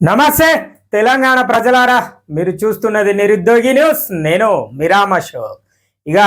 నమస్తే తెలంగాణ ప్రజలారా, మీరు చూస్తున్నది నిరుద్యోగి న్యూస్. నేను మిరామషో. ఇక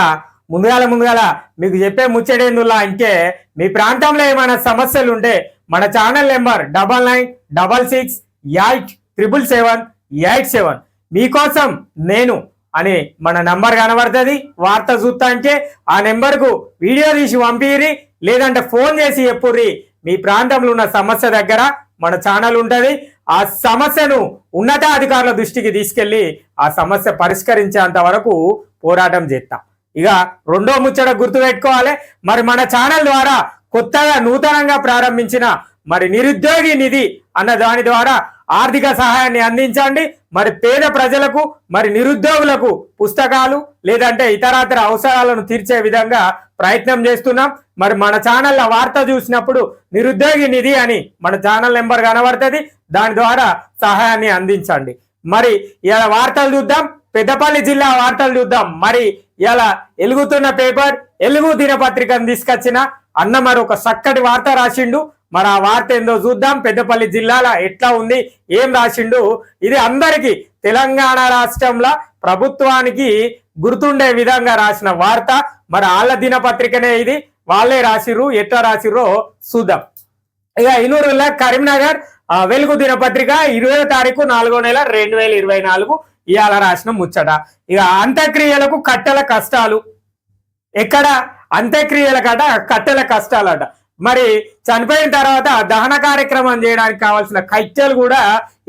ముందుగాల మీకు చెప్పే ముచ్చటేందులా అంటే, మీ ప్రాంతంలో ఏమైనా సమస్యలు ఉంటే మన ఛానల్ నెంబర్ 9966877787 మీకోసం నేను అని మన నంబర్ కనబడుతుంది. వార్త చూస్తా అంటే ఆ నెంబర్కు వీడియో తీసి పంపిరి, లేదంటే ఫోన్ చేసి చెప్పుర్రి. మీ ప్రాంతంలో ఉన్న సమస్య దగ్గర మన ఛానల్ ఉంటుంది. ఆ సమస్యను ఉన్నతాధికారుల దృష్టికి తీసుకెళ్లి ఆ సమస్య పరిష్కరించేంత వరకు పోరాటం చేస్తాం. ఇక రెండో ముచ్చట గుర్తుపెట్టుకోవాలి. మరి మన ఛానల్ ద్వారా కొత్తగా నూతనంగా ప్రారంభించిన మరి నిరుద్యోగి నిధి అన్న దాని ద్వారా ఆర్థిక సహాయాన్ని అందించండి. మరి పేద ప్రజలకు, మరి నిరుద్యోగులకు పుస్తకాలు లేదంటే ఇతరాతర అవసరాలను తీర్చే విధంగా ప్రయత్నం చేస్తున్నాం. మరి మన ఛానల్లో వార్త చూసినప్పుడు నిరుద్యోగి నిధి అని మన ఛానల్ నెంబర్ కనబడుతుంది. దాని ద్వారా సహాయాన్ని అందించండి. మరి ఇలా వార్తలు చూద్దాం, పెద్దపల్లి జిల్లా వార్తలు చూద్దాం. మరి ఇలా ఎలుగుతున్న పేపర్ ఎలుగు దినపత్రికను తీసుకొచ్చిన అన్న మరి ఒక చక్కటి వార్త రాసిండు. మరి ఆ వార్త ఏందో చూద్దాం. పెద్దపల్లి జిల్లాలో ఎట్లా ఉంది, ఏం రాసిండు, ఇది అందరికీ తెలంగాణ రాష్ట్రంలో ప్రభుత్వానికి గుర్తుండే విధంగా రాసిన వార్త. మరి వాళ్ళ దినపత్రికనే ఇది, వాళ్ళే రాసిర్రు. ఎట్లా రాసిర్రో చూద్దాం. ఇక ఇనూరులో కరీంనగర్ వెలుగు దినపత్రిక 20వ తారీఖు 4వ నెల 2024 ఇవాళ రాసిన ముచ్చట. ఇక అంత్యక్రియలకు కట్టెల కష్టాలు. ఎక్కడ అంత్యక్రియల కట కట్టెల కష్టాలట. మరి చనిపోయిన తర్వాత దహన కార్యక్రమం చేయడానికి కావాల్సిన కట్టెలు కూడా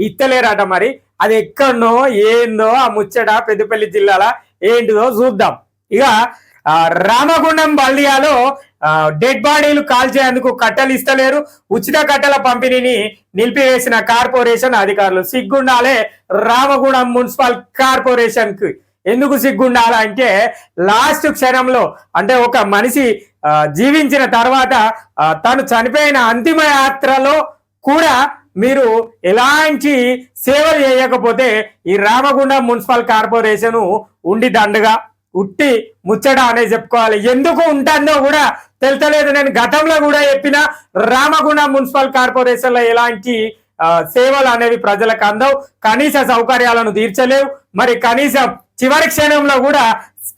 ఇత్తలేరట. మరి అది ఎక్కడనో ఏందో ఆ ముచ్చట పెద్దపల్లి జిల్లాలో ఏంటిదో చూద్దాం. ఇక రామగుండం బల్దియాలో డెడ్ బాడీలు కాల్చేందుకు కట్టెలు ఇస్తలేరు. ఉచిత కట్టెల పంపిణీని నిలిపివేసిన కార్పొరేషన్ అధికారులు. సిగ్గుండాలే రామగుండం మున్సిపల్ కార్పొరేషన్ కి. ఎందుకు సిగ్గుండాలంటే లాస్ట్ క్షణంలో, అంటే ఒక మనిషి జీవించిన తర్వాత తను చనిపోయిన అంతిమ యాత్రలో కూడా మీరు ఎలాంటి సేవలు చేయకపోతే ఈ రామగుండం మున్సిపల్ కార్పొరేషన్ ఉండి దండగా ఉట్టి ముచ్చట అనే చెప్పుకోవాలి. ఎందుకు ఉంటుందో కూడా తెలుతలేదు. నేను గతంలో కూడా చెప్పిన రామగుండం మున్సిపల్ కార్పొరేషన్ లో ఎలాంటి సేవలు అనేవి ప్రజలకు అందవు, కనీస సౌకర్యాలను తీర్చలేవు. మరి కనీసం చివరి క్షణంలో కూడా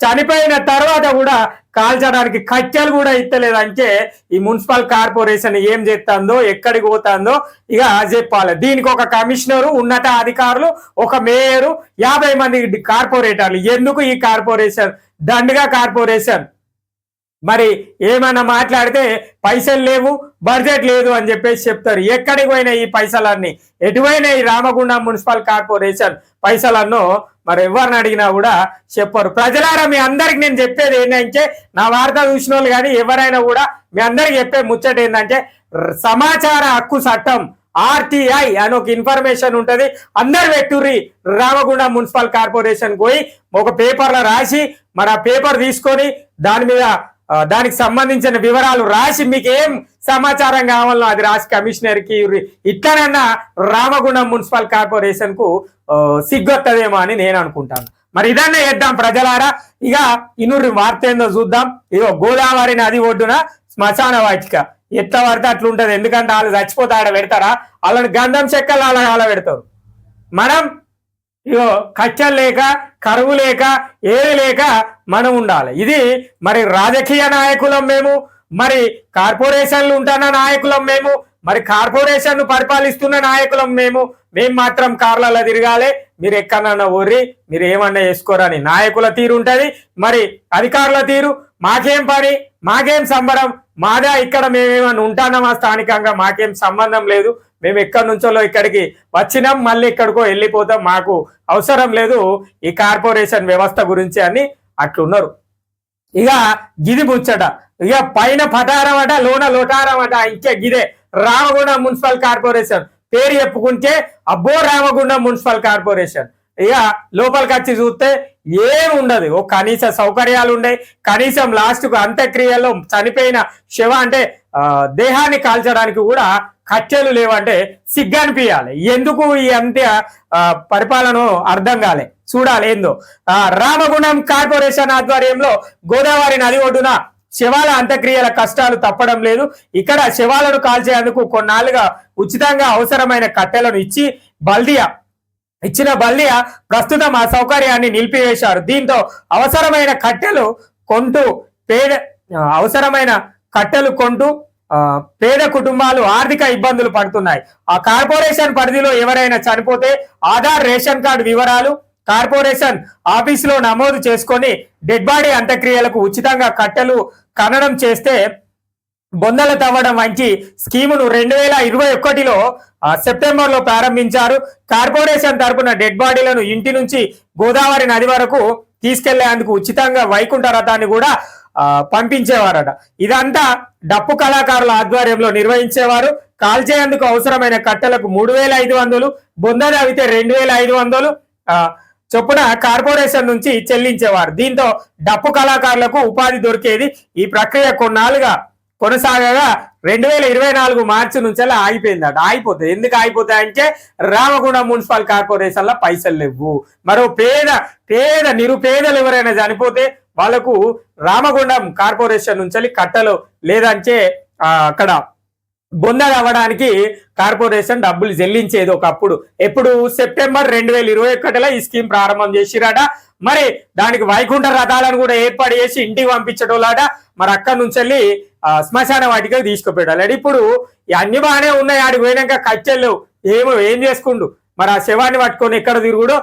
చనిపోయిన తర్వాత కూడా కాల్చడానికి కట్టెలు కూడా ఇస్తలేదంటే ఈ మున్సిపల్ కార్పొరేషన్ ఏం చేస్తుందో, ఎక్కడికి పోతుందో ఇక చెప్పాలి. దీనికి ఒక కమిషనరు, ఉన్నత అధికారులు, ఒక మేయరు, 50 మంది కార్పొరేటర్లు. ఎందుకు ఈ కార్పొరేషన్ దండగా కార్పొరేషన్? మరి ఏమన్నా మాట్లాడితే పైసలు లేవు, బడ్జెట్ లేదు అని చెప్పేసి చెప్తారు. ఎక్కడికి పోయినా ఈ పైసలన్నీ ఎటువైనా ఈ రామగుండం మున్సిపల్ కార్పొరేషన్ పైసలన్నో మరి ఎవరిని అడిగినా కూడా చెప్పరు. ప్రజలారా, మీ అందరికి నేను చెప్పేది ఏంటంటే, నా వార్త చూసిన వాళ్ళు కానీ ఎవరైనా కూడా మీ అందరికి చెప్పే ముచ్చట ఏంటంటే, సమాచార హక్కు చట్టం RTI అని ఒక ఇన్ఫర్మేషన్ ఉంటది. అందరు పెట్టుర్రి. రామగుండం మున్సిపల్ కార్పొరేషన్ పోయి ఒక పేపర్లో రాసి, మరి ఆ పేపర్ తీసుకొని దాని మీద దానికి సంబంధించిన వివరాలు రాసి, మీకు ఏం సమాచారం కావాలో అది రాసి కమిషనర్ కి ఇట్లనన్నా రామగుండం మున్సిపల్ కార్పొరేషన్ కు సిగ్గొత్తదేమో అని నేను అనుకుంటాను. మరి ఇదన్నా చేద్దాం ప్రజలారా. ఇక ఇనూరు వార్త ఏందో చూద్దాం. ఇగో గోదావరి నది ఒడ్డున శ్మశాన వాటిక. ఎట్లా పడితే అట్లుంటది. ఎందుకంటే వాళ్ళు చచ్చిపోతే ఆడ పెడతారా? వాళ్ళని గంధం చెక్కలు అలా పెడతారు. మనం ఇగో కట్టెలు లేక, కరువు లేక, ఏది లేక మనం ఉండాలి. ఇది మరి రాజకీయ నాయకులం మేము, మరి కార్పొరేషన్లు ఉంటున్న నాయకులం మేము, మరి కార్పొరేషన్ పరిపాలిస్తున్న నాయకులం మేము మాత్రం కార్లలో తిరగాలి. మీరు ఎక్కడన్నా ఊర్రి, మీరు ఏమన్నా చేసుకోరని నాయకుల తీరు ఉంటది. మరి అధికారుల తీరు, మాకేం పని, మాకేం సంబరం, మాదా ఇక్కడ మేమేమన్నా ఉంటానమా స్థానికంగా, మాకేం సంబంధం లేదు, మేము ఎక్కడి నుంచో ఇక్కడికి వచ్చినాం, మళ్ళీ ఎక్కడికో వెళ్ళిపోతాం, మాకు అవసరం లేదు ఈ కార్పొరేషన్ వ్యవస్థ గురించి అని అట్లున్నారు. ఇక గిది ముచ్చట. ఇక పైన పటారం అట, లోన లోటారం అట. ఇంకే గిదే రామగుండం మున్సిపల్ కార్పొరేషన్ పేరు చెప్పుకుంటే అబ్బో రామగుండం మున్సిపల్ కార్పొరేషన్. ఇక లోపలికి వచ్చి చూస్తే ఏం ఉండదు. ఓ కనీస సౌకర్యాలు ఉండే, కనీసం లాస్ట్ కు అంత్యక్రియల్లో చనిపోయిన శవ అంటే దేహాన్ని కాల్చడానికి కూడా కట్టెలు లేవంటే సిగ్గనిపించాలి. ఎందుకు ఈ అంత్య పరిపాలన అర్థం కాలే. చూడాలి ఏందో. రామగుండం కార్పొరేషన్ ఆధ్వర్యంలో గోదావరి నది ఒడ్డున శవాల అంత్యక్రియల కష్టాలు తప్పడం లేదు. ఇక్కడ శవాలను కాల్చేందుకు కొన్నాళ్ళుగా ఉచితంగా అవసరమైన కట్టెలను ఇచ్చిన బల్దియా ప్రస్తుతం ఆ సౌకర్యాన్ని నిలిపివేశారు. దీంతో అవసరమైన కట్టెలు కొంటూ పేద కుటుంబాలు ఆర్థిక ఇబ్బందులు పడుతున్నాయి. ఆ కార్పొరేషన్ పరిధిలో ఎవరైనా చనిపోతే ఆధార్, రేషన్ కార్డు వివరాలు కార్పొరేషన్ ఆఫీసులో నమోదు చేసుకొని డెడ్ బాడీ అంత్యక్రియలకు ఉచితంగా కట్టెలు ఖననం చేస్తే బొందలు తవ్వడం వంటి స్కీమును 2021లో సెప్టెంబర్లో ప్రారంభించారు. కార్పొరేషన్ తరపున డెడ్ బాడీలను ఇంటి నుంచి గోదావరి నది వరకు తీసుకెళ్లేందుకు ఉచితంగా వైకుంఠ రథాన్ని కూడా పంపించేవారట. ఇదంతా డప్పు కళాకారుల ఆధ్వర్యంలో నిర్వహించేవారు. కాల్చేందుకు అవసరమైన కట్టెలకు 3500, బొందలు అవితే 2500 చొప్పున కార్పొరేషన్ నుంచి చెల్లించేవారు. దీంతో డప్పు కళాకారులకు ఉపాధి దొరికేది. ఈ ప్రక్రియ కొన్నాళ్ళుగా కొనసాగగా 2024 మార్చి నుంచి ఆగిపోయిందట. ఆగిపోతుంది. ఎందుకు ఆగిపోతాయి అంటే రామగుండం మున్సిపల్ కార్పొరేషన్ లో పైసలు లేవు. మరో పేద నిరుపేదలు ఎవరైనా చనిపోతే వాళ్లకు రామగుండం కార్పొరేషన్ నుంచి కట్టలు లేదంటే అక్కడ బొందలు అవ్వడానికి కార్పొరేషన్ డబ్బులు చెల్లించేది ఒకప్పుడు. ఎప్పుడు సెప్టెంబర్ 2021లో ఈ స్కీమ్ ప్రారంభం చేసిరట. మరి దానికి వైకుంఠ రథాలను కూడా ఏర్పాటు చేసి ఇంటికి పంపించటోలాట. మరి అక్కడి నుంచి వెళ్ళి శ్మశాన వాటికి తీసుకుపోయాడు. ఇప్పుడు అన్ని బాగానే ఉన్నాయి. ఆడికి పోయినాక కట్టెలు ఏం చేసుకుండు. మరి ఆ శవాన్ని పట్టుకొని ఎక్కడ తిరుగుడు.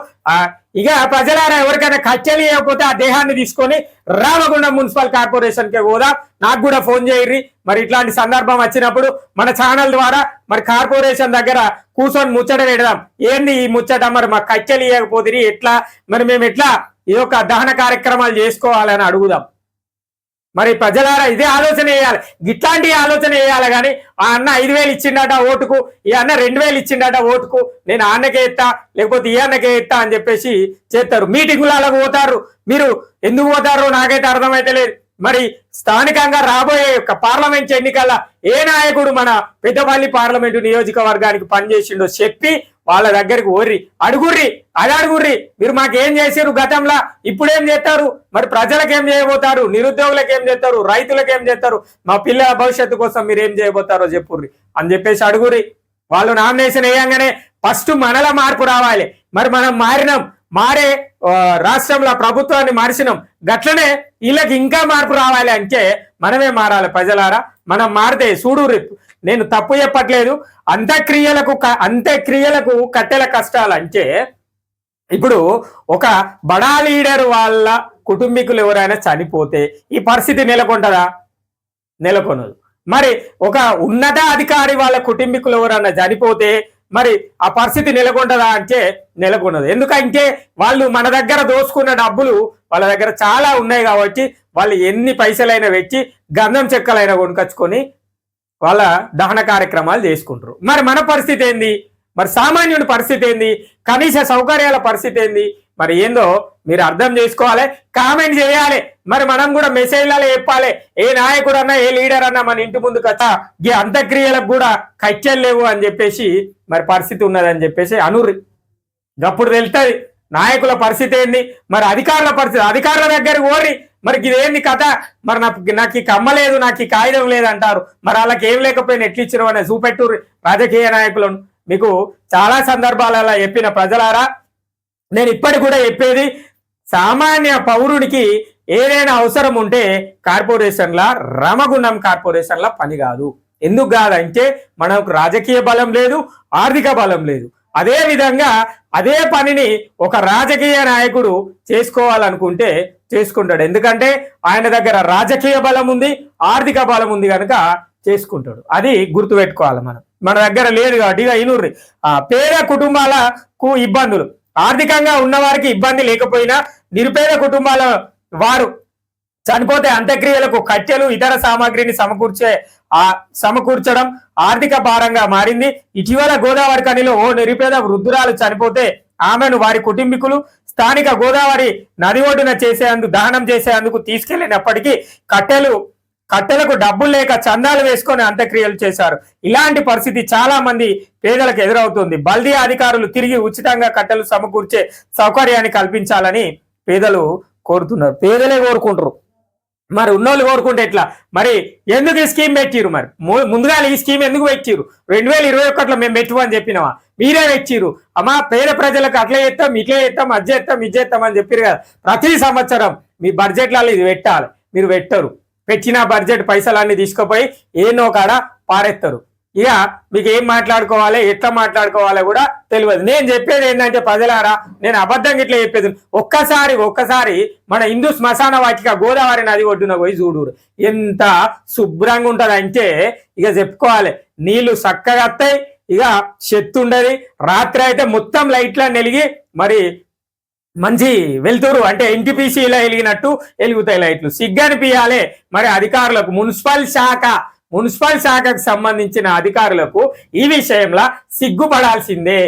ఇక ప్రజలారా ఎవరికైనా కట్టెలు ఇవ్వకపోతే ఆ దేహాన్ని తీసుకొని రామగుండం మున్సిపల్ కార్పొరేషన్ కి పోదాం. నాకు కూడా ఫోన్ చేయర్రి. మరి ఇట్లాంటి సందర్భం వచ్చినప్పుడు మన ఛానల్ ద్వారా మరి కార్పొరేషన్ దగ్గర కూర్చొని ముచ్చట పెడదాం. ఏంది ఈ ముచ్చట, మరి మా కట్టెలు ఇవ్వకపోతే ఎట్లా, మరి మేము ఎట్లా ఈ యొక్క దహన కార్యక్రమాలు చేసుకోవాలని అడుగుదాం. మరి ప్రజలారా ఇదే ఆలోచన వేయాలి. ఇట్లాంటి ఆలోచన వేయాలి. కానీ ఆ అన్న 5000 ఇచ్చిండట ఓటుకు, ఈ అన్న 2000 ఇచ్చిండట ఓటుకు, నేను ఆ అన్నకే ఎత్తా లేకపోతే ఈ అన్నకే ఎత్తా అని చెప్పేసి చేస్తారు. మీటింగులకు పోతారు. మీరు ఎందుకు పోతారో నాకైతే అర్థమైతే లేదు. మరి స్థానికంగా రాబోయే పార్లమెంట్ ఎన్నికల ఏ నాయకుడు మన పెద్దపల్లి పార్లమెంటు నియోజకవర్గానికి పనిచేసిండో చెప్పి వాళ్ళ దగ్గరికి ఓర్రి అడుగుర్రి. మీరు మాకేం చేసారు గతంలో, ఇప్పుడేం చేస్తారు, మరి ప్రజలకు ఏం చేయబోతారు, నిరుద్యోగులకు ఏం చేస్తారు, రైతులకు ఏం చేస్తారు, మా పిల్లల భవిష్యత్తు కోసం మీరు ఏం చేయబోతారో చెప్పుర్రి అని చెప్పేసి అడుగుర్రి. వాళ్ళు నామినేషన్ వేయంగానే ఫస్ట్ మనల మార్పు రావాలి. మరి మనం మారే రాష్ట్రంలో ప్రభుత్వాన్ని మార్చినాం. గట్లనే వీళ్ళకి ఇంకా మార్పు రావాలి అంటే మనమే మారాలి. ప్రజలారా మనం మారితే చూడుర్రి. నేను తప్పు చెప్పట్లేదు. అంత్యక్రియలకు కట్టెల కష్టాలు అంటే ఇప్పుడు ఒక బడా లీడర్ వాళ్ళ కుటుంబీకులు ఎవరైనా చనిపోతే ఈ పరిస్థితి నెలకొంటదా? నెలకొనదు. మరి ఒక ఉన్నత అధికారి వాళ్ళ కుటుంబీకులు ఎవరైనా చనిపోతే మరి ఆ పరిస్థితి నెలకొంటదా అంటే నెలకొన్నది. ఎందుకంటే వాళ్ళు మన దగ్గర దోసుకున్న డబ్బులు వాళ్ళ దగ్గర చాలా ఉన్నాయి కాబట్టి వాళ్ళు ఎన్ని పైసలైనా పెట్టి గంధం చెక్కలైనా కొనుకొచ్చుకొని వాళ్ళ దహన కార్యక్రమాలు చేసుకుంటారు. మరి మన పరిస్థితి ఏంది? మరి సామాన్యుడి పరిస్థితి ఏంది? కనీస సౌకర్యాల పరిస్థితి ఏంది? మరి ఏందో మీరు అర్థం చేసుకోవాలి, కామెంట్ చేయాలి. మరి మనం కూడా మెసేజ్లలో చెప్పాలి. ఏ నాయకుడు అన్నా ఏ లీడర్ అన్నా మన ఇంటి ముందు కథ ఈ అంత్యక్రియలకు కూడా కట్టెలు లేవు అని చెప్పేసి మరి పరిస్థితి ఉన్నదని చెప్పేసి అనుర్రి. గప్పుడు తెలుస్తుంది నాయకుల పరిస్థితి ఏంది, మరి అధికారుల పరిస్థితి. అధికారుల దగ్గరకు ఓర్రి. మరి ఇదేంది కథ, మరి నాకు ఈ కమ్మలేదు, నాకు ఈ కాగితం లేదు అంటారు. మరి వాళ్ళకి ఏం లేకపోయినా ఎట్లు ఇచ్చినావు అని చూపెట్టుర్రి రాజకీయ నాయకులను. మీకు చాలా సందర్భాలలో చెప్పిన ప్రజలారా, నేను ఇప్పటికి కూడా చెప్పేది, సామాన్య పౌరుడికి ఏదైనా అవసరం ఉంటే కార్పొరేషన్లా రామగుండం కార్పొరేషన్లా పని కాదు. ఎందుకు కాదంటే మనకు రాజకీయ బలం లేదు, ఆర్థిక బలం లేదు. అదే విధంగా అదే పనిని ఒక రాజకీయ నాయకుడు చేసుకోవాలనుకుంటే చేసుకుంటాడు. ఎందుకంటే ఆయన దగ్గర రాజకీయ బలం ఉంది, ఆర్థిక బలం ఉంది కనుక చేసుకుంటాడు. అది గుర్తుపెట్టుకోవాలి. మన దగ్గర లేదు కాబట్టి ఇక ఇనుర్రి. పేద కుటుంబాలకు ఇబ్బందులు, ఆర్థికంగా ఉన్నవారికి ఇబ్బంది లేకపోయినా నిరుపేద కుటుంబాల వారు చనిపోతే అంత్యక్రియలకు కట్టెలు ఇతర సామాగ్రిని సమకూర్చడం ఆర్థిక భారంగా మారింది. ఇటీవల గోదావరి కనిలో ఓ నిరుపేద వృద్ధురాలు చనిపోతే ఆమెను వారి కుటుంబీకులు స్థానిక గోదావరి నది ఒడ్డున దహనం చేసేందుకు తీసుకెళ్లినప్పటికీ కట్టెలకు డబ్బులు లేక చందాలు వేసుకొని అంత్యక్రియలు చేశారు. ఇలాంటి పరిస్థితి చాలా మంది పేదలకు ఎదురవుతుంది. బల్దియా అధికారులు తిరిగి ఉచితంగా కట్టెలు సమకూర్చే సౌకర్యాన్ని కల్పించాలని పేదలు కోరుతున్నారు. పేదలే కోరుకుంటారు. మరి ఉన్నోళ్ళు కోరుకుంటే ఎట్లా? మరి ఎందుకు ఈ స్కీమ్ పెట్టిరు? మరి ముందుగా ఈ స్కీమ్ ఎందుకు పెట్టిరు? 2021లో మేము పెట్టుమని చెప్పినావా? మీరే పెట్టిరు. అమ్మా పేద ప్రజలకు అట్లా చేస్తాం, ఇట్లా చేస్తాం, అది చేస్తాం, ఇది చేస్తాం అని చెప్పారు కదా. ప్రతి సంవత్సరం మీ బడ్జెట్లలో ఇది పెట్టాలి. మీరు పెట్టరు. పెట్టిన బడ్జెట్ పైసలన్నీ తీసుకుపోయి ఏనో కాడ పారేస్తారు. ఇక మీకు ఏం మాట్లాడుకోవాలి, ఎట్లా మాట్లాడుకోవాలో కూడా తెలియదు. నేను చెప్పేది ఏంటంటే ప్రజలారా, నేను అబద్ధంగా ఇట్లా చెప్పేది, ఒక్కసారి మన హిందూ శ్మశాన వాటిక గోదావరి నది ఒడ్డున పోయి చూడురు. ఎంత శుభ్రంగా ఉంటది అంటే ఇక చెప్పుకోవాలి. నీళ్లు చక్కగా వస్తాయి, ఇక చెత్త ఉండదు. రాత్రి అయితే మొత్తం లైట్లా వెలిగి మరి మంచి వెళ్తురు, అంటే ఎన్టీపీసీలో వెలిగినట్టు వెలుగుతాయి లైట్లు. సిగ్గనిపియాలి మరి అధికారులకు, మున్సిపల్ శాఖకు సంబంధించిన అధికారులకు ఈ విషయంలో సిగ్గుపడాల్సిందే.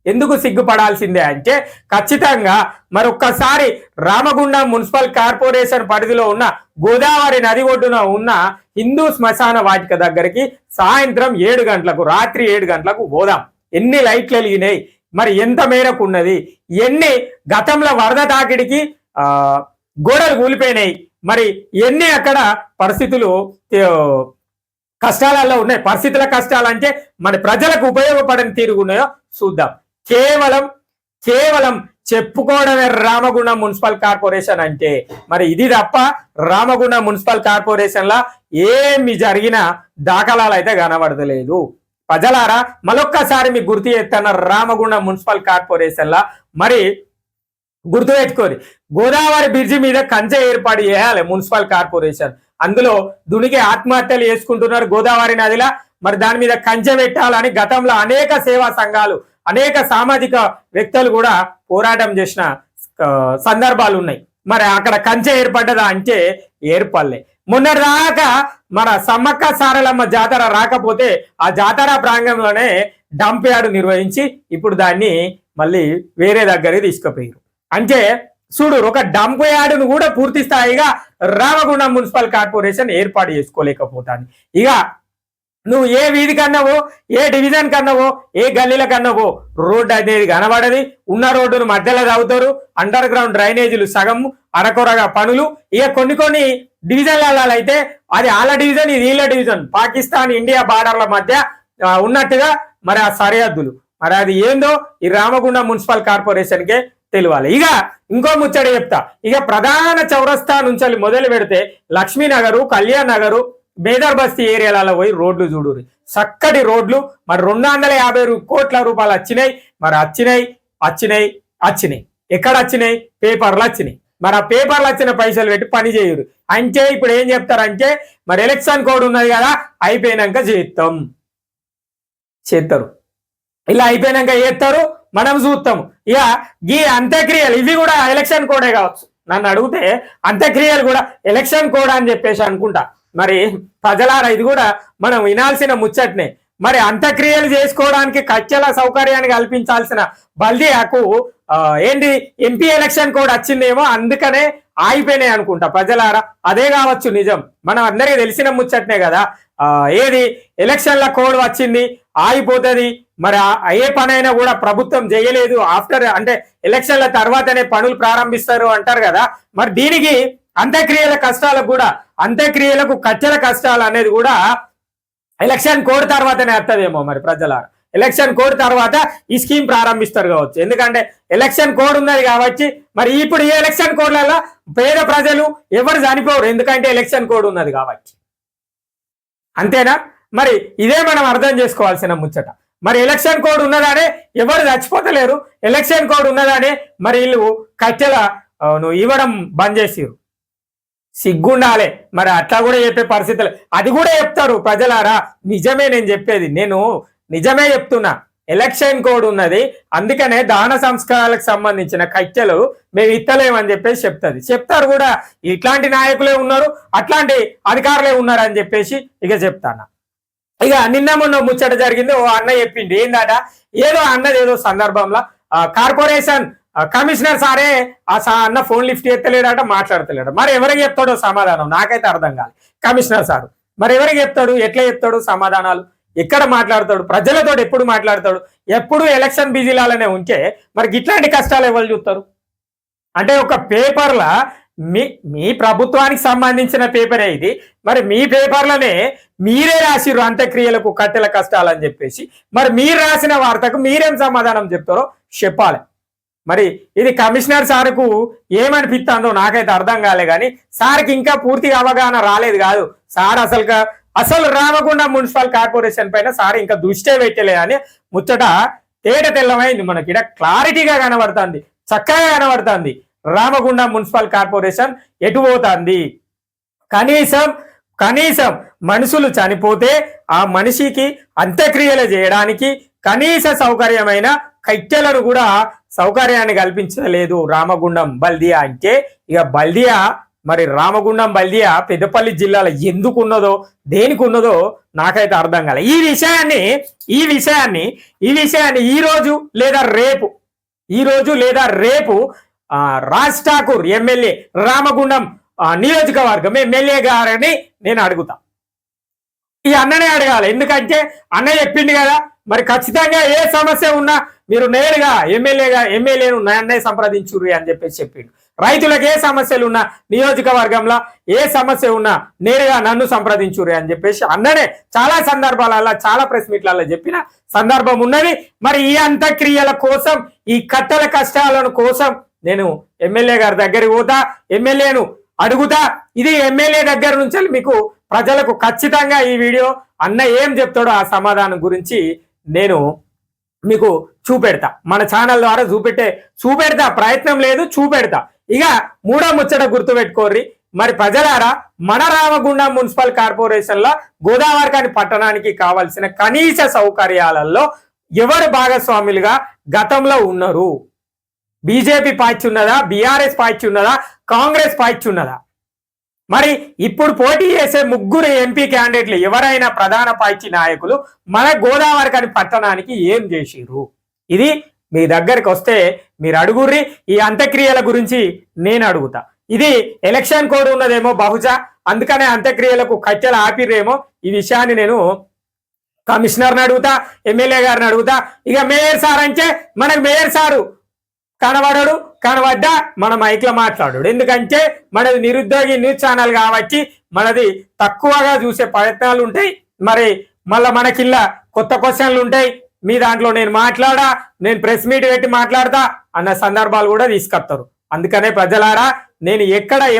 ఎందుకు సిగ్గుపడాల్సిందే అంటే ఖచ్చితంగా మరొక్కసారి రామగుండం మున్సిపల్ కార్పొరేషన్ పరిధిలో ఉన్న గోదావరి నది ఒడ్డున ఉన్న హిందూ శ్మశాన వాటిక దగ్గరికి సాయంత్రం 7 గంటలకు, రాత్రి 7 గంటలకు పోదాం. ఎన్ని లైట్లు వెలిగినాయి, మరి ఎంత మేరకు ఉన్నది, ఎన్ని గతంలో వరద తాకిడికి గోడలు కూలిపోయినాయి, మరి ఎన్ని అక్కడ పరిస్థితులు కష్టాలలో ఉన్నాయి. పరిస్థితుల కష్టాలంటే మన ప్రజలకు ఉపయోగపడని తీరుగున్నాయో చూద్దాం. కేవలం చెప్పుకోవడమే రామగుండం మున్సిపల్ కార్పొరేషన్ అంటే. మరి ఇది తప్ప రామగుండం మున్సిపల్ కార్పొరేషన్ లా ఏమి జరిగిన దాఖలాలు అయితే కనబడతలేదు. ప్రజలారా మరొక్కసారి మీకు గుర్తు చేస్తున్న రామగుండం మున్సిపల్ కార్పొరేషన్ లా మరి గుర్తు పెట్టుకోరు, గోదావరి బ్రిడ్జి మీద కంచె ఏర్పాటు చేయాలి మున్సిపల్ కార్పొరేషన్. అందులో దునికి ఆత్మహత్యలు చేసుకుంటున్నారు గోదావరి నదిలా. మరి దాని మీద కంచె పెట్టాలని గతంలో అనేక సేవా సంఘాలు, అనేక సామాజిక వ్యక్తులు కూడా పోరాటం చేసిన సందర్భాలు ఉన్నాయి. మరి అక్కడ కంచె ఏర్పడ్డదా అంటే ఏర్పడలే. మొన్నటిదాకా మన సమ్మక్క సారలమ్మ జాతర రాకపోతే ఆ జాతర ప్రాంగంలోనే డంప్ యార్డు నిర్వహించి ఇప్పుడు దాన్ని మళ్ళీ వేరే దగ్గరికి తీసుకుపోయారు. అంటే చూడు, ఒక డంప్ యార్డును కూడా పూర్తి స్థాయిగా రామగుండం మున్సిపల్ కార్పొరేషన్ ఏర్పాటు చేసుకోలేకపోతాను. ఇక నువ్వు ఏ వీధి కన్నావో, ఏ డివిజన్ కన్నావో, ఏ గల్లీల కన్నావో రోడ్డు అనేది కనబడది. ఉన్న రోడ్డును మధ్యలో తవ్వుతారు, అండర్ గ్రౌండ్ డ్రైనేజీలు సగం అరకొరగా పనులు. ఇక కొన్ని డివిజన్లలో అయితే అది వాళ్ళ డివిజన్, ఇది వీళ్ళ డివిజన్, పాకిస్తాన్ ఇండియా బార్డర్ల మధ్య ఉన్నట్టుగా మరి ఆ సరిహద్దులు. మరి అది ఏందో ఈ రామగుండం మున్సిపల్ కార్పొరేషన్కే తెలియాలి. ఇక ఇంకో ముచ్చట చెప్తా. ఇక ప్రధాన చౌరస్తా నుంచి మొదలు పెడితే లక్ష్మీనగరు, కళ్యాణ్ నగరు, బేదర్ బస్తీ ఏరియాలలో పోయి రోడ్లు చూడురు. చక్కటి రోడ్లు. మరి 250 కోట్ల రూపాయలు వచ్చినాయి. మరి వచ్చినాయి ఎక్కడ వచ్చినాయి? పేపర్లు వచ్చినాయి. మరి ఆ పేపర్లు వచ్చిన పైసలు పెట్టి పని చేయరు. అంటే ఇప్పుడు ఏం చెప్తారంటే మరి ఎలక్షన్ కోడ్ ఉన్నది కదా, అయిపోయినాక చేస్తారు. ఇలా అయిపోయినాక చేస్తారు, మనం చూస్తాము. ఇక ఈ అంత్యక్రియలు ఇవి కూడా ఎలక్షన్ కోడే కావచ్చు. నన్ను అడిగితే అంత్యక్రియలు కూడా ఎలక్షన్ కోడ్ అని చెప్పేసి అనుకుంటా. మరి ప్రజలారా ఇది కూడా మనం వినాల్సిన ముచ్చట్నే. మరి అంత్యక్రియలు చేసుకోవడానికి కచ్చల సౌకర్యాన్ని కల్పించాల్సిన బల్దియాకు ఏంటి ఎంపీ ఎలక్షన్ కోడ్ వచ్చిందేమో, అందుకనే ఆగిపోయినాయి అనుకుంటా. ప్రజలారా అదే కావచ్చు నిజం. మనం అందరికీ తెలిసిన ముచ్చట్నే కదా. ఏది ఎలక్షన్ల కోడ్ వచ్చింది, ఆగిపోతుంది. మరి ఏ పనైనా కూడా ప్రభుత్వం చేయలేదు, ఆఫ్టర్ అంటే ఎలక్షన్ల తర్వాతనే పనులు ప్రారంభిస్తారు అంటారు కదా. మరి దీనికి అంత్యక్రియల కష్టాలకు కూడా, అంత్యక్రియలకు కచ్చల కష్టాలు అనేది కూడా ఎలక్షన్ కోడ్ తర్వాతనే వస్తుందేమో. మరి ప్రజలారా ఎలక్షన్ కోడ్ తర్వాత ఈ స్కీమ్ ప్రారంభిస్తారు కావచ్చు. ఎందుకంటే ఎలక్షన్ కోడ్ ఉన్నది కాబట్టి. మరి ఇప్పుడు ఈ ఎలక్షన్ కోడ్లలో పేద ప్రజలు ఎవరు చనిపోరు, ఎందుకంటే ఎలక్షన్ కోడ్ ఉన్నది కాబట్టి. అంతేనా? మరి ఇదే మనం అర్థం చేసుకోవాల్సిన ముచ్చట. మరి ఎలక్షన్ కోడ్ ఉన్నదానే ఎవరు చచ్చిపోతలేరు, ఎలక్షన్ కోడ్ ఉన్నదానే మరి వీళ్ళు కట్టెల ఇవ్వడం బంద్ చేసిరు. సిగ్గుండాలి. మరి అట్లా కూడా చెప్పే పరిస్థితులు, అది కూడా చెప్తారు. ప్రజలారా నిజమే నేను చెప్పేది, నేను నిజమే చెప్తున్నా. ఎలక్షన్ కోడ్ ఉన్నది, అందుకనే దాన సంస్కారాలకు సంబంధించిన కట్టెలు మేము ఇత్తలేమని చెప్పేసి చెప్తారు కూడా. ఇట్లాంటి నాయకులే ఉన్నారు, అట్లాంటి అధికారులే ఉన్నారు అని చెప్పేసి ఇక చెప్తాను. ఇక నిన్న మొన్న ముచ్చట జరిగింది. ఓ అన్న చెప్పింది ఏందట, ఏదో అన్నది ఏదో సందర్భంలో కార్పొరేషన్ కమిషనర్ సారే ఆ అన్న ఫోన్ లిఫ్ట్ చేస్తలేడట, మాట్లాడతలేడు. మరి ఎవరికి చెప్తాడో సమాధానం నాకైతే అర్థం కాదు. కమిషనర్ సారు మరి ఎవరికి చెప్తాడు, ఎట్లా చెప్తాడు సమాధానాలు, ఎక్కడ మాట్లాడతాడు, ప్రజలతో ఎప్పుడు మాట్లాడతాడు? ఎప్పుడు ఎలక్షన్ బిజీలానే ఉంటే మరి ఇట్లాంటి కష్టాలు ఎవరు చూస్తారు? అంటే ఒక పేపర్ల మీ మీ ప్రభుత్వానికి సంబంధించిన పేపరే ఇది. మరి మీ పేపర్లోనే మీరే రాసిర్రు అంత్యక్రియలకు కట్టెల కష్టాలని చెప్పేసి. మరి మీరు రాసిన వార్తకు మీరేం సమాధానం చెప్తారో చెప్పాలి. మరి ఇది కమిషనర్ సార్కు ఏమనిపిస్తుందో నాకైతే అర్థం కాలే, కానీ సార్కి ఇంకా పూర్తిగా అవగాహన రాలేదు కాదు. సార్ అసలు రామగుండం మున్సిపల్ కార్పొరేషన్ పైన సార్ ఇంకా దృష్టే పెట్టలే అని ముచ్చట తేట తెల్లమైంది. మనకి ఇక్కడ క్లారిటీగా కనబడుతుంది, చక్కగా కనబడుతుంది రామగుండం మున్సిపల్ కార్పొరేషన్ ఎటు పోతుంది. కనీసం మనుషులు చనిపోతే ఆ మనిషికి అంత్యక్రియలు చేయడానికి కనీస సౌకర్యమైన కట్టెలను కూడా సౌకర్యాన్ని కల్పించలేదు రామగుండం బల్దియా. అంటే ఇక బల్దియా మరి రామగుండం బల్దియా పెద్దపల్లి జిల్లాలో ఎందుకు ఉన్నదో దేనికి ఉన్నదో నాకైతే అర్థం కాలే. ఈ విషయాన్ని ఈ రోజు లేదా రేపు రాజ్ ఠాకూర్ ఎమ్మెల్యే రామగుండం నియోజకవర్గం ఎమ్మెల్యే గారని నేను అడుగుతా. ఈ అన్ననే అడగాలి, ఎందుకంటే అన్న చెప్పింది కదా. మరి ఖచ్చితంగా ఏ సమస్య ఉన్నా మీరు నేరుగా ఎమ్మెల్యేను నన్నే సంప్రదించుర్రి అని చెప్పేసి చెప్పిండు. రైతులకు ఏ సమస్యలు ఉన్నా, నియోజకవర్గంలో ఏ సమస్య ఉన్నా నేరుగా నన్ను సంప్రదించుర్రి అని చెప్పేసి అన్ననే చాలా సందర్భాలలో చాలా ప్రెస్ మీట్లలో చెప్పిన సందర్భం ఉన్నది. మరి ఈ అంత్యక్రియల కోసం, ఈ కట్టెల కష్టాలను కోసం నేను ఎమ్మెల్యే గారి దగ్గరికి పోతా, ఎమ్మెల్యేను అడుగుతా. ఇది ఎమ్మెల్యే దగ్గర నుంచి మీకు ప్రజలకు ఖచ్చితంగా ఈ వీడియో అన్న ఏం చెప్తాడో ఆ సమాధానం గురించి నేను మీకు చూపెడతా. మన ఛానల్ ద్వారా చూపెడతా, ప్రయత్నం లేదు, చూపెడతా. ఇక మూడో ముచ్చట గుర్తుపెట్టుకోర్రి. మరి ప్రజలారా, మన రామగుండం మున్సిపల్ కార్పొరేషన్ లో గోదావరిఖని పట్టణానికి కావాల్సిన కనీస సౌకర్యాలలో ఎవరు భాగస్వాములుగా గతంలో ఉన్నారు? బీజేపీ పార్టీ ఉన్నదా, బీఆర్ఎస్ పార్టీ ఉన్నదా, కాంగ్రెస్ పార్టీ ఉన్నదా? మరి ఇప్పుడు పోటీ చేసే ముగ్గురు ఎంపీ క్యాండిడేట్లు ఎవరైనా ప్రధాన పార్టీ నాయకులు మన గోదావరిఖని పట్టణానికి ఏం చేసిర్రు? ఇది మీ దగ్గరికి వస్తే మీరు అడుగుర్రి. ఈ అంత్యక్రియల గురించి నేను అడుగుతా. ఇది ఎలక్షన్ కోడ్ ఉన్నదేమో బహుశా, అందుకనే అంత్యక్రియలకు కట్టెలు ఆపిర్రేమో. ఈ విషయాన్ని నేను కమిషనర్ని అడుగుతా, ఎమ్మెల్యే గారిని అడుగుతా. ఇక మేయర్ సార్ అంటే మనకు మేయర్ సారు కనబడడు, కనబడ్డా మన మైక్లో మాట్లాడు. ఎందుకంటే మనది నిరుద్యోగి న్యూస్ ఛానల్ కాబట్టి మనది తక్కువగా చూసే ప్రయత్నాలు ఉంటాయి. మరి మళ్ళీ మనకిల్లా కొత్త క్వశ్చన్లు ఉంటాయి. మీ దాంట్లో నేను ప్రెస్ మీట్ పెట్టి మాట్లాడతా అన్న సందర్భాలు కూడా తీసుకొస్తారు. అందుకనే ప్రజలారా, నేను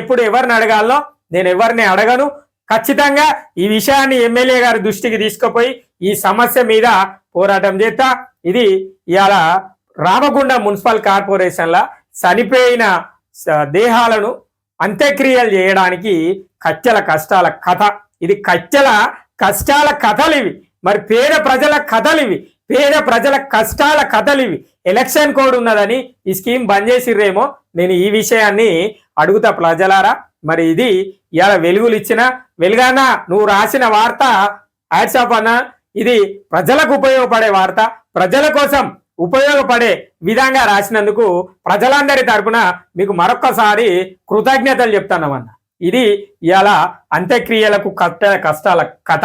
ఎప్పుడు ఎవరిని అడగాలో నేను ఎవరిని అడగను. ఖచ్చితంగా ఈ విషయాన్ని ఎమ్మెల్యే గారి దృష్టికి తీసుకుపోయి ఈ సమస్య మీద పోరాటం చేస్తా. ఇది ఇవాళ రామగుండం మున్సిపల్ కార్పొరేషన్ల చనిపోయిన దేహాలను అంత్యక్రియలు చేయడానికి కట్టెల కష్టాల కథ. ఇది కట్టెల కష్టాల కథలు ఇవి. మరి పేద ప్రజల కథలు ఇవి, పేద ప్రజల కష్టాల కథలు ఇవి. ఎలక్షన్ కోడ్ ఉన్నదని ఈ స్కీమ్ బంద్ చేసిర్రేమో. నేను ఈ విషయాన్ని అడుగుతా ప్రజలారా. మరి ఇది ఇవాళ వెలుగన్నా నువ్వు రాసిన వార్త హ్యాట్సాప్ అన్న. ఇది ప్రజలకు ఉపయోగపడే వార్త, ప్రజల కోసం ఉపయోగపడే విధంగా రాసినందుకు ప్రజలందరి తరపున మీకు మరొక్కసారి కృతజ్ఞతలు చెప్తానమన్నా. ఇది ఇవాళ అంత్యక్రియలకు కష్టాల కథ.